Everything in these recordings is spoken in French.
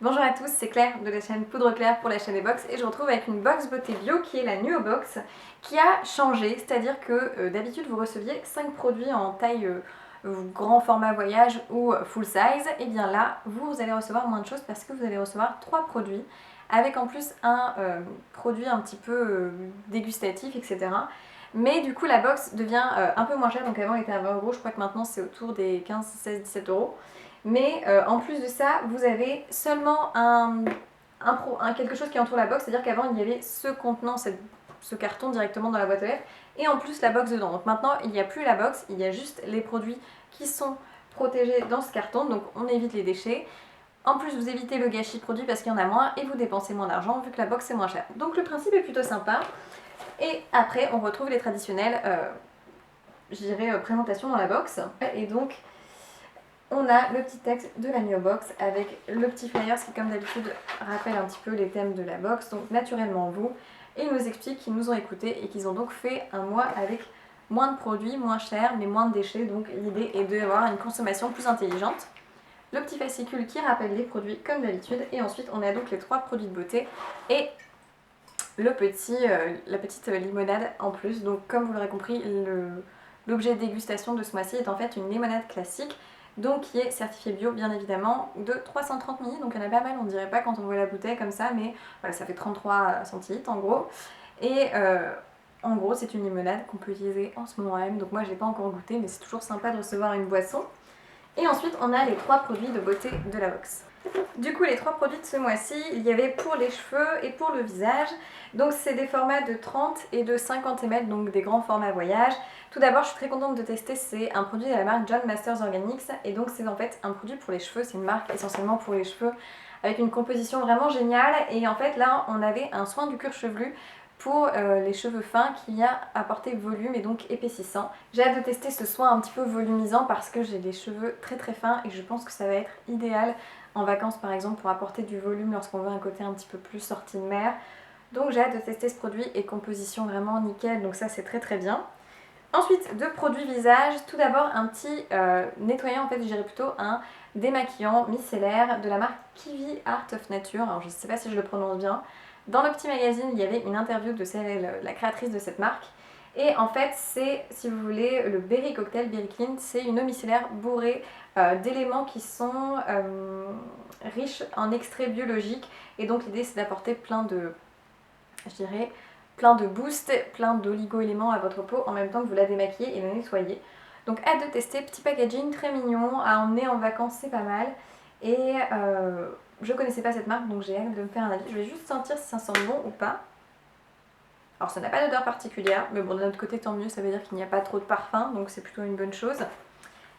Bonjour à tous, c'est Claire de la chaîne Poudre Claire pour la chaîne des box et je vous retrouve avec une box beauté bio qui est la Nuo Box qui a changé, c'est-à-dire que d'habitude vous receviez 5 produits en taille grand format voyage ou full size, et bien là vous allez recevoir moins de choses parce que vous allez recevoir 3 produits avec en plus un produit un petit peu dégustatif, etc. Mais du coup la box devient un peu moins chère, donc avant elle était à 20 €, je crois que maintenant c'est autour des 15, 16, 17 €. Mais en plus de ça, vous avez seulement quelque chose qui entoure la box, c'est-à-dire qu'avant il y avait ce contenant, ce carton directement dans la boîte aux lettres, et en plus la box dedans. Donc maintenant il n'y a plus la box, il y a juste les produits qui sont protégés dans ce carton, donc on évite les déchets. En plus vous évitez le gâchis de produits parce qu'il y en a moins et vous dépensez moins d'argent vu que la box est moins chère. Donc le principe est plutôt sympa. Et après on retrouve les traditionnelles, je dirais, présentations dans la box. Et donc on a le petit texte de la Nuo Box avec le petit flyer, ce qui comme d'habitude rappelle un petit peu les thèmes de la box, donc naturellement vous. Et ils nous expliquent qu'ils nous ont écoutés et qu'ils ont donc fait un mois avec moins de produits, moins cher, mais moins de déchets. Donc l'idée est d'avoir une consommation plus intelligente. Le petit fascicule qui rappelle les produits comme d'habitude. Et ensuite on a donc les 3 produits de beauté et la petite limonade en plus. Donc comme vous l'aurez compris, l'objet de dégustation de ce mois-ci est en fait une limonade classique, donc qui est certifiée bio bien évidemment, de 330 ml, donc il y en a pas mal, on dirait pas quand on voit la bouteille comme ça, mais voilà, ça fait 33 centilitres en gros. Et en gros c'est une limonade qu'on peut utiliser en ce moment même, donc moi je l'ai pas encore goûté, mais c'est toujours sympa de recevoir une boisson. Et ensuite on a les 3 produits de beauté de la box. Du coup les 3 produits de ce mois-ci, il y avait pour les cheveux et pour le visage. Donc c'est des formats de 30 et de 50 ml, donc des grands formats voyage. Tout d'abord je suis très contente de tester, c'est un produit de la marque John Masters Organics. Et donc c'est en fait un produit pour les cheveux, c'est une marque essentiellement pour les cheveux avec une composition vraiment géniale. Et en fait là on avait un soin du cuir chevelu pour les cheveux fins qui a apporté volume et donc épaississant. J'ai hâte de tester ce soin un petit peu volumisant parce que j'ai des cheveux très très fins et je pense que ça va être idéal en vacances par exemple pour apporter du volume lorsqu'on veut un côté un petit peu plus sorti de mer. Donc j'ai hâte de tester ce produit et composition vraiment nickel, donc ça c'est très très bien. Ensuite, 2 produits visage. Tout d'abord un petit nettoyant, en fait je dirais plutôt un démaquillant micellaire de la marque Kiwi Art of Nature. Alors je ne sais pas si je le prononce bien. Dans le petit magazine il y avait une interview de la créatrice de cette marque. Et en fait c'est, si vous voulez, le Berry Cocktail Berry Clean. C'est une eau micellaire bourrée d'éléments qui sont riches en extraits biologiques. Et donc l'idée c'est d'apporter plein de, je dirais, plein de boost, plein d'oligo-éléments à votre peau en même temps que vous la démaquillez et la nettoyez. Donc hâte de tester, petit packaging très mignon, à emmener en vacances c'est pas mal. Et je connaissais pas cette marque donc j'ai hâte de me faire un avis. Je vais juste sentir si ça sent bon ou pas. Alors ça n'a pas d'odeur particulière, mais bon de notre côté tant mieux, ça veut dire qu'il n'y a pas trop de parfum, donc c'est plutôt une bonne chose.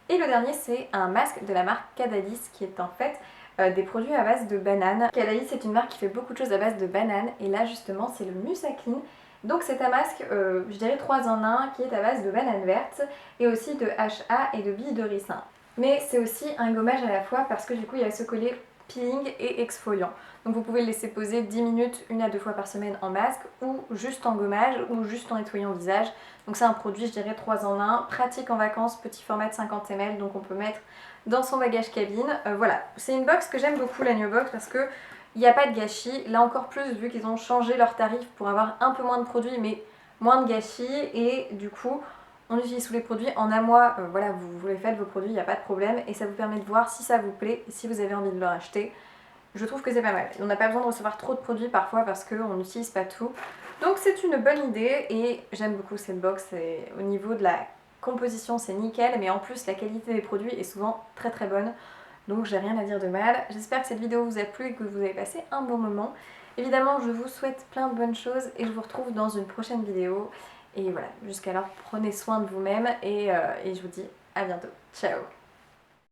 Et le dernier c'est un masque de la marque Cadalis qui est en fait des produits à base de banane. Cadalis c'est une marque qui fait beaucoup de choses à base de banane et là justement c'est le Musa Clean. Donc c'est un masque, je dirais 3 en 1 qui est à base de banane verte et aussi de HA et de billes de ricin. Mais c'est aussi un gommage à la fois parce que du coup il y a ce collier peeling et exfoliant. Donc vous pouvez le laisser poser 10 minutes 1 à 2 fois par semaine en masque ou juste en gommage ou juste en nettoyant le visage. Donc c'est un produit je dirais 3 en 1, pratique en vacances, petit format de 50 ml, donc on peut mettre dans son bagage cabine. Voilà, c'est une box que j'aime beaucoup, la Nuo Box, parce que il n'y a pas de gâchis. Là encore plus vu qu'ils ont changé leurs tarifs pour avoir un peu moins de produits mais moins de gâchis, et du coup on utilise tous les produits en un mois. Voilà, vous les faites vos produits, il n'y a pas de problème et ça vous permet de voir si ça vous plaît et si vous avez envie de le racheter. Je trouve que c'est pas mal. On n'a pas besoin de recevoir trop de produits parfois parce qu'on n'utilise pas tout. Donc c'est une bonne idée et j'aime beaucoup cette box. Et au niveau de la composition c'est nickel, mais en plus la qualité des produits est souvent très très bonne. Donc j'ai rien à dire de mal. J'espère que cette vidéo vous a plu et que vous avez passé un bon moment. Évidemment je vous souhaite plein de bonnes choses et je vous retrouve dans une prochaine vidéo. Et voilà, jusqu'alors prenez soin de vous-même et je vous dis à bientôt. Ciao!